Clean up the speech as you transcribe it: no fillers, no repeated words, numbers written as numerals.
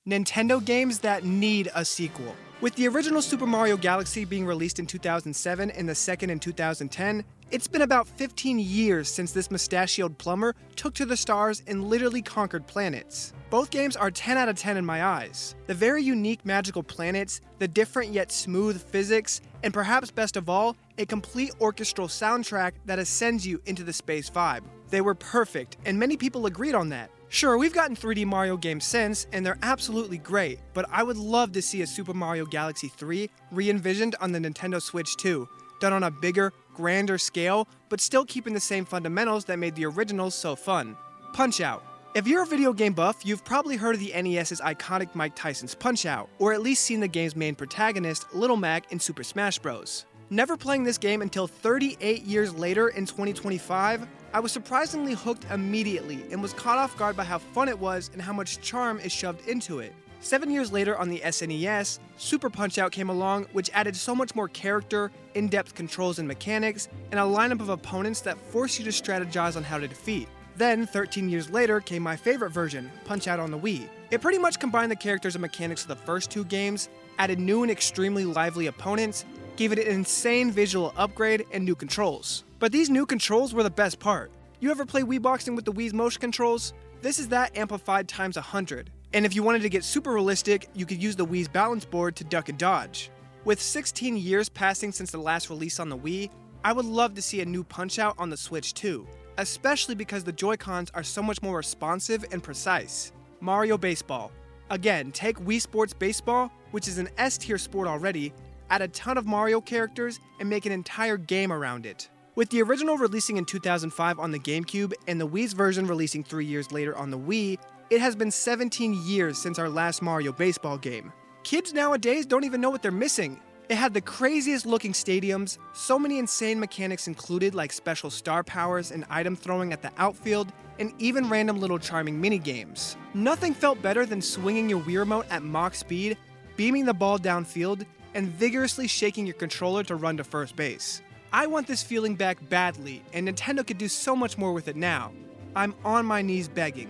Nintendo games that need a sequel. With the original Super Mario Galaxy being released in 2007 and the second in 2010, it's been about 15 years since this mustachioed plumber took to the stars and literally conquered planets. Both games are 10 out of 10 in my eyes. The very unique magical planets, the different yet smooth physics, and perhaps best of all, a complete orchestral soundtrack that ascends you into the space vibe. They were perfect, and many people agreed on that. Sure, we've gotten 3D Mario games since, and they're absolutely great, but I would love to see a Super Mario Galaxy 3 re-envisioned on the Nintendo Switch 2, done on a bigger, grander scale, but still keeping the same fundamentals that made the originals so fun. Punch-Out! If you're a video game buff, you've probably heard of the NES's iconic Mike Tyson's Punch-Out, or at least seen the game's main protagonist, Little Mac, in Super Smash Bros. Never playing this game until 38 years later in 2025, I was surprisingly hooked immediately and was caught off guard by how fun it was and how much charm is shoved into it. 7 years later on the SNES, Super Punch-Out came along, which added so much more character, in-depth controls and mechanics, and a lineup of opponents that force you to strategize on how to defeat. Then, 13 years later, came my favorite version, Punch-Out on the Wii. It pretty much combined the characters and mechanics of the first two games, added new and extremely lively opponents, gave it an insane visual upgrade, and new controls. But these new controls were the best part. You ever play Wii Boxing with the Wii's motion controls? This is that amplified times 100. And if you wanted to get super realistic, you could use the Wii's balance board to duck and dodge. With 16 years passing since the last release on the Wii, I would love to see a new Punch-Out on the Switch too, especially because the Joy-Cons are so much more responsive and precise. Mario Baseball. Again, take Wii Sports Baseball, which is an S-tier sport already, add a ton of Mario characters, and make an entire game around it. With the original releasing in 2005 on the GameCube and the Wii's version releasing 3 years later on the Wii, it has been 17 years since our last Mario Baseball game. Kids nowadays don't even know what they're missing. It had the craziest looking stadiums, so many insane mechanics included like special star powers and item throwing at the outfield, and even random little charming mini-games. Nothing felt better than swinging your Wii Remote at Mach speed, beaming the ball downfield, and vigorously shaking your controller to run to first base. I want this feeling back badly, and Nintendo could do so much more with it now. I'm on my knees begging.